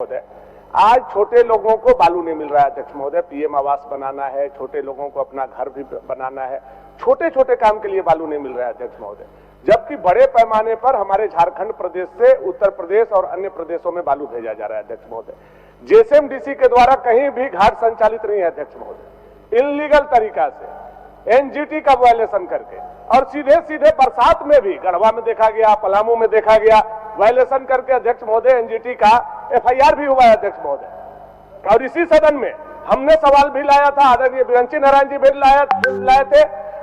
महोदय, आज छोटे लोगों को बालू नहीं मिल रहा है अध्यक्ष महोदय। पीएम आवास बनाना है, छोटे लोगों को अपना घर भी बनाना है, छोटे छोटे काम के लिए बालू नहीं मिल रहा है अध्यक्ष महोदय। जबकि बड़े पैमाने पर हमारे झारखंड प्रदेश से उत्तर प्रदेश और अन्य प्रदेशों में बालू भेजा जा रहा है अध्यक्ष महोदय। जेएसएमडीसी के द्वारा कहीं भी घाट संचालित नहीं है अध्यक्ष महोदय। इनलीगल तरीका से एनजीटी का वायलेशन करके और सीधे सीधे बरसात में भी गढ़वा में देखा गया, पलामू में देखा गया, वायलेशन करके अध्यक्ष महोदय एनजीटी का एफआईआर भी हुआ है अध्यक्ष महोदय। और इसी सदन में हमने सवाल भी लाया था, आदरणीय बिरंची नारायण जी भी लाए थे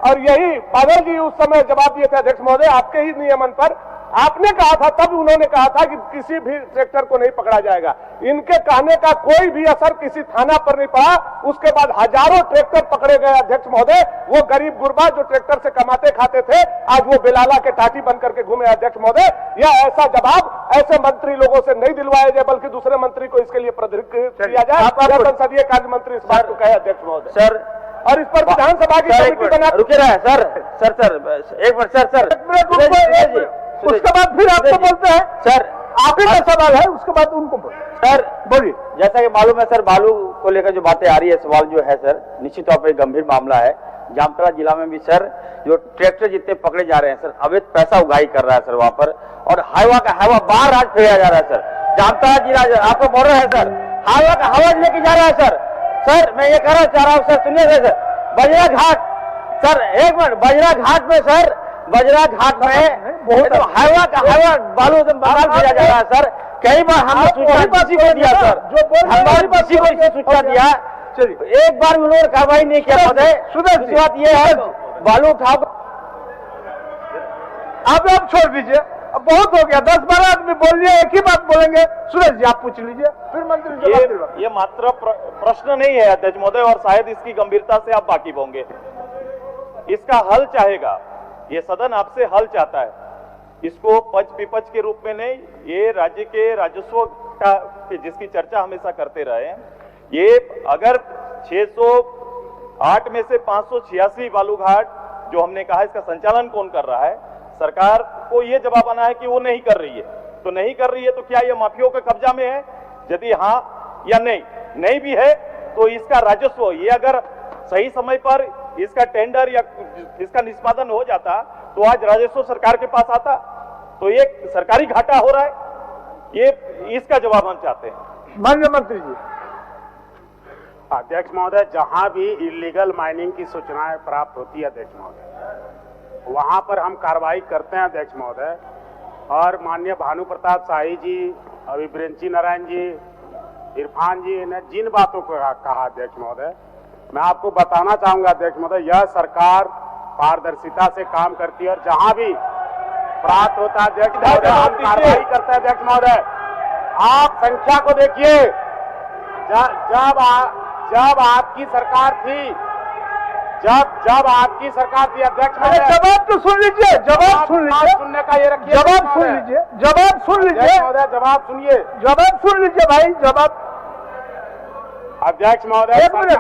और यही बादल जी उस समय जवाब दिए थे अध्यक्ष महोदय आपके ही नियमन पर। आपने कहा था, तब उन्होंने कहा था कि किसी भी ट्रैक्टर को नहीं पकड़ा जाएगा। इनके कहने का कोई भी असर किसी थाना पर नहीं पड़ा। उसके बाद हजारों ट्रैक्टर पकड़े गए अध्यक्ष महोदय। वो गरीब गुरबा जो ट्रैक्टर से कमाते खाते थे, आज वो बेलाला के टाटी बन करके घूमे अध्यक्ष महोदय। यह ऐसा जवाब ऐसे मंत्री लोगों से नहीं दिलवाया जाए, बल्कि दूसरे मंत्री को इसके लिए प्रदर्शित किया जाए। संसदीय कार्य मंत्री इस बात को कहे अध्यक्ष महोदय सर, और इस पर विधानसभा की कमेटी बना। रुके रहे सर, एक मिनट सर, उसके बाद फिर आपको बोलते हैं सर आप ही का सवाल है, उसके बाद उनको सर बोलिए। जैसा कि मालूम है सर, बालू को लेकर जो बातें आ रही है, सवाल जो है सर, निश्चित तौर पर गंभीर मामला है। जामताड़ा जिला में भी सर जो ट्रैक्टर जितने पकड़े जा रहे हैं सर, अवैध पैसा उगाही कर रहा है सर वहां पर, और हाईवा का हवा बाहर आज फेरा जा रहा है सर। जामताड़ा जिला आपको बोल रहे हैं सर, हाईवा का हवा लेके जा रहा है सर। सर मैं ये कहना चाह रहा हूँ सर, सुनिए सर, बजरा घाट सर, एक मिनट, बजरा घाट में सर, बजरा घाट में तो हाईवा का हवा बालू बंगाल भेजा जा रहा है सर। कई बार हमने सूचना किसी को दिया सर, हमारे किसी को इसे सूचना दिया, एक बार उन्होंने कार्रवाई नहीं किया महोदय। दूसरी बात ये है, बालू उठाओ आप छोड़ दीजिए, अब बहुत हो गया। 10-12 आदमी बोल लिए, एक ही बात बोलेंगे। सुरेश जी आप पूछ लीजिए, फिर मंत्री। ये मात्र प्रश्न नहीं है अध्यक्ष महोदय, और शायद इसकी गंभीरता से आप वाकिफ होंगे। इसका हल चाहेगा ये सदन, आपसे हल चाहता है। इसको पक्ष विपक्ष के रूप में नहीं, ये राज्य के राजस्व का जिसकी चर्चा हमेशा करते रहे हैं। ये अगर 608 में से 586 बालू घाट जो हमने कहा, इसका संचालन कौन कर रहा है? सरकार को ये जवाब आना है कि वो नहीं कर रही है। तो नहीं कर रही है तो क्या ये माफियों के कब्जा में है? यदि हाँ या नहीं भी है तो इसका राजस्व, ये अगर सही समय पर इसका टेंडर या इसका निष्पादन हो जाता तो आज राजस्व सरकार के पास आता। तो ये सरकारी घाटा हो रहा है, ये इसका जवाब हम चाहते हैं। माननीय मंत्री जी। अध्यक्ष महोदय, जहां भी इलीगल माइनिंग की सूचनाएं प्राप्त होती है अध्यक्ष महोदय, वहां पर हम कार्रवाई करते हैं अध्यक्ष महोदय। और माननीय भानु प्रताप शाही जी, अभी बिरंची नारायण जी, इरफान जी ने जिन बातों को कहा अध्यक्ष महोदय, मैं आपको बताना चाहूंगा अध्यक्ष महोदय, यह सरकार पारदर्शिता से काम करती है और जहां भी प्राप्त होता है अध्यक्ष महोदय हम कार्रवाई करते हैं अध्यक्ष महोदय। आप संख्या को देखिए, जब आपकी सरकार थी, जब आपकी सरकार थी अध्यक्ष महोदय, जवाब तो सुन लीजिए, जवाब सुन लीजिए, सुनने का ये रखिए, जवाब सुन लीजिए, जवाब सुन लीजिए महोदय, जवाब सुनिए, जवाब सुन लीजिए भाई, जवाब। अध्यक्ष महोदय, एक मिनट,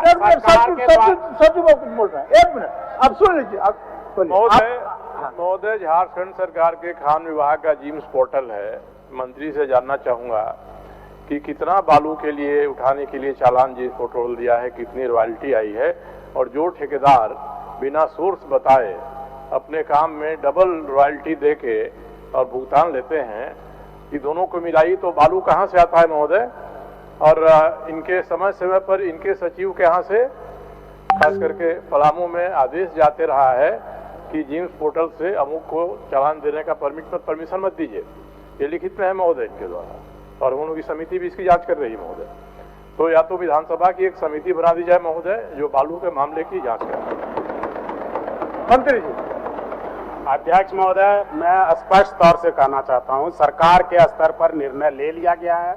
सचिव बोल रहा है, एक मिनट अब सुन लीजिए। महोदय, झारखंड सरकार के खान विभाग का जीम्स पोर्टल है। मंत्री से जानना चाहूंगा कि कितना बालू के लिए उठाने के लिए चालान जीम्स पोर्टल दिया है, कितनी रॉयल्टी आई है, और जो ठेकेदार बिना सोर्स बताए अपने काम में डबल रॉयल्टी देके और भुगतान लेते हैं, कि दोनों को मिलाई तो बालू कहाँ से आता है महोदय? और इनके समय समय पर इनके सचिव के यहाँ से खास करके पलामू में आदेश जाते रहा है कि जीम्स पोर्टल से अमुक को चालान देने का परमिशन मत दीजिए। ये लिखित में है महोदय इनके द्वारा, और उनकी समिति भी इसकी जांच कर रही है महोदय। तो या तो विधानसभा की एक समिति बना दी जाए महोदय जो बालू के मामले की जांच करे। मंत्री जी। अध्यक्ष महोदय, मैं स्पष्ट तौर से कहना चाहता हूं, सरकार के स्तर पर निर्णय ले लिया गया है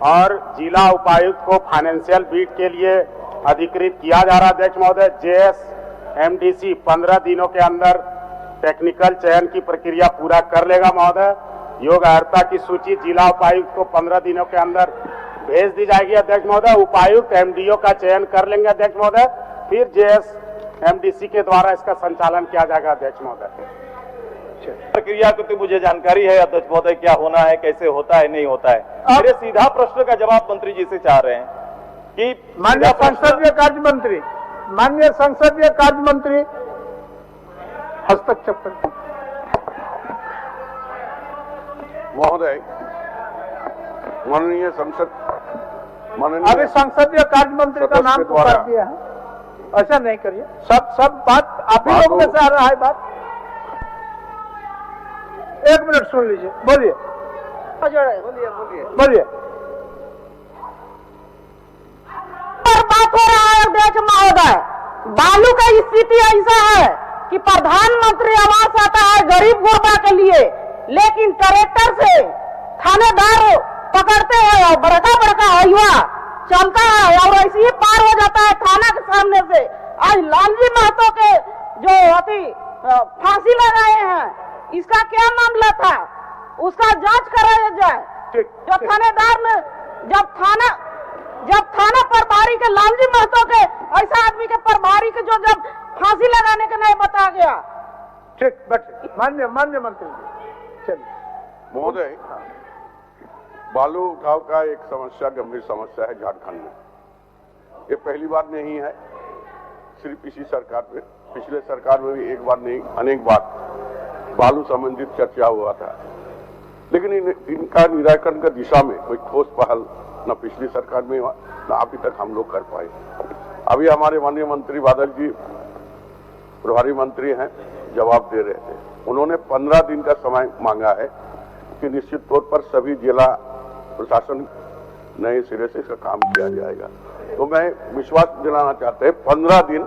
और जिला उपायुक्त को फाइनेंशियल बीट के लिए अधिकृत किया जा रहा है अध्यक्ष महोदय। जेएसएमडीसी 15 दिनों के अंदर टेक्निकल चयन की प्रक्रिया पूरा कर लेगा महोदय। योग्य अर्हता की सूची जिला उपायुक्त को 15 दिनों के अंदर भेज दी जाएगी अध्यक्ष महोदय। उपायुक्त एमडीओ का चयन कर लेंगे अध्यक्ष महोदय, फिर जेएसएमडीसी के द्वारा इसका संचालन किया जाएगा अध्यक्ष महोदय। प्रक्रिया की तो मुझे जानकारी है अध्यक्ष महोदय, क्या होना है, कैसे होता है, नहीं होता है। मेरे सीधा प्रश्न का जवाब मंत्री जी से चाह रहे हैं कि माननीय संसदीय कार्य मंत्री हस्तक्षेप करें। महोदय, माननीय अभी संसदीय कार्य मंत्री का नाम पुकार दिया है, ऐसा नहीं करिए। सब बात आप ही लोग में से आ रहा है बात। एक मिनट सुन लीजिए, बोलिए बोलिए। बात हो रहा है अध्यक्ष महोदय, बालू का स्थिति ऐसा है कि प्रधानमंत्री आवास आता है गरीब गुरबा के लिए, लेकिन ट्रैक्टर से थानेदार पकड़ते हैं और बड़का बड़का हयुआ चलता है और ऐसे ही पार हो जाता है थाना के सामने से। आज लालजी महतो के जो अति फांसी लगाए हैं, इसका क्या मामला था, उसका जांच कराया जाए। जो थानेदार में जब थाना प्रभारी के लालजी महतो के ऐसा आदमी के प्रभारी के जो जब फांसी लगाने का नहीं बता गया। ठीक, बैठे मान्य मंत्री जी। चलिए महोदय, बालू उठाव का एक समस्या, गंभीर समस्या है झारखंड में। ये पहली बार नहीं है, सिर्फ इसी सरकार में, पिछले सरकार में भी एक बार नहीं अनेक बार बालू संबंधित चर्चा हुआ था, लेकिन इनका निराकरण की दिशा में कोई ठोस पहल न पिछली सरकार में हुआ, न अभी तक हम लोग कर पाए। अभी हमारे माननीय मंत्री बादल जी प्रभारी मंत्री हैं, जवाब दे रहे थे। उन्होंने 15 दिन का समय मांगा है कि निश्चित तौर पर सभी जिला प्रशासन नए सिरे से इसका काम किया जाएगा। तो मैं विश्वास दिलाना चाहते हैं 15 दिन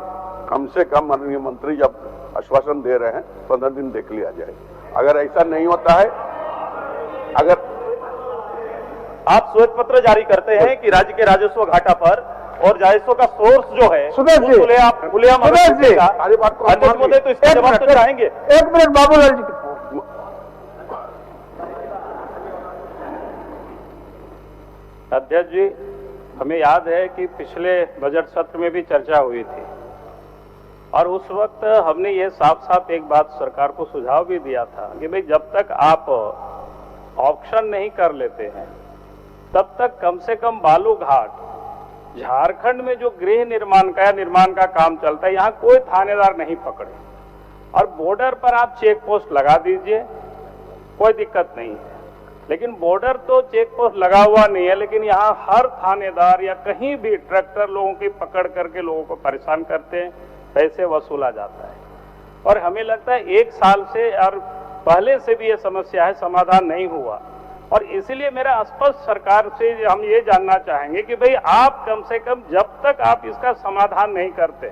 कम से कम माननीय मंत्री जब आश्वासन दे रहे हैं 15 दिन देख लिया जाए। अगर ऐसा नहीं होता है, अगर आप श्वेत पत्र जारी करते हैं कि राज्य के राजस्व घाटा पर और राजस्व का सोर्स जो है अध्यक्ष महोदय, तो इसका जवाब तो चाहेंगे। एक मिनट बाबूलाल जी। अध्यक्ष जी, हमें याद है कि पिछले बजट सत्र में भी चर्चा हुई थी और उस वक्त हमने ये साफ साफ एक बात सरकार को सुझाव भी दिया था कि भाई जब तक आप ऑक्शन नहीं कर लेते हैं तब तक कम से कम बालू घाट झारखंड में जो गृह निर्माण का काम चलता है, यहाँ कोई थानेदार नहीं पकड़े और बॉर्डर पर आप चेक पोस्ट लगा दीजिए, कोई दिक्कत नहीं है। लेकिन बॉर्डर तो चेक पोस्ट लगा हुआ नहीं है, लेकिन यहाँ हर थानेदार या कहीं भी ट्रैक्टर लोगों की पकड़ करके लोगों को परेशान करते हैं, पैसे वसूला जाता है। और हमें लगता है 1 साल से और पहले से भी ये समस्या है, समाधान नहीं हुआ। और इसीलिए मेरा स्पष्ट सरकार से हम ये जानना चाहेंगे कि भाई आप कम से कम जब तक आप इसका समाधान नहीं करते,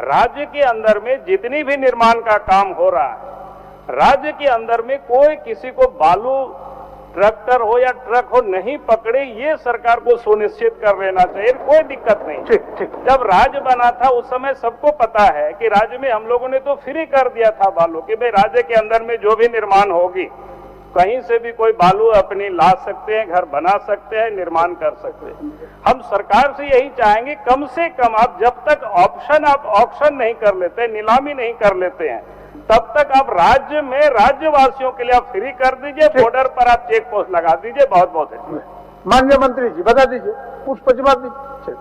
राज्य के अंदर में जितनी भी निर्माण का काम हो रहा है, राज्य के अंदर में कोई किसी को बालू ट्रैक्टर हो या ट्रक हो नहीं पकड़े, ये सरकार को सुनिश्चित कर लेना चाहिए। कोई दिक्कत नहीं। ठीक। जब राज्य बना था उस समय सबको पता है कि राज्य में हम लोगों ने तो फ्री कर दिया था बालू कि भाई राज्य के अंदर में जो भी निर्माण होगी कहीं से भी कोई बालू अपनी ला सकते हैं, घर बना सकते हैं, निर्माण कर सकते हैं। हम सरकार से यही चाहेंगे कम से कम आप जब तक ऑप्शन नहीं कर लेते, नीलामी नहीं कर लेते हैं, तब तक आप राज्य में राज्यवासियों के लिए आप फ्री कर दीजिए, बॉर्डर पर आप चेक पोस्ट लगा दीजिए। बहुत बहुत है। माननीय मंत्री जी बता दीजिए, कुछ जवाब दीजिए।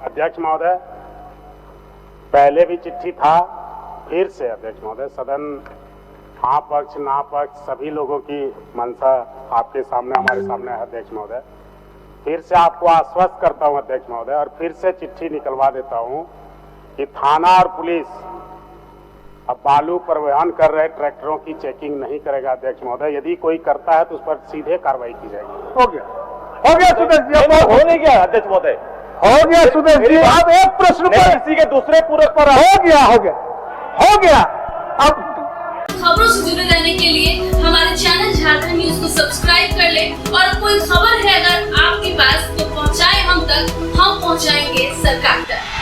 अध्यक्ष महोदय, पहले भी चिट्ठी था, फिर से अध्यक्ष महोदय, सदन हाँ पक्ष ना पक्ष सभी लोगों की मंशा आपके सामने, हमारे सामने है अध्यक्ष महोदय। फिर से आपको आश्वस्त करता हूं अध्यक्ष महोदय, और फिर से चिट्ठी निकलवा देता हूं कि थाना और पुलिस अब बालू परिवहन कर रहे ट्रैक्टरों की चेकिंग नहीं करेगा अध्यक्ष महोदय। यदि कोई करता है तो उस पर सीधे कार्रवाई की जाएगी। हो गया सुदेश जी। हो नहीं गया अध्यक्ष महोदय, हो गया सुदेश जी। अब एक प्रश्न पर इसी के दूसरे पूरक पर हो गया। अब खबरों से जुड़े रहने के लिए हमारे चैनल झारखंड न्यूज को सब्सक्राइब कर ले और कोई खबर है अगर आपके पास तो पहुंचाए हम तक, हम पहुंचाएंगे सरकार तक।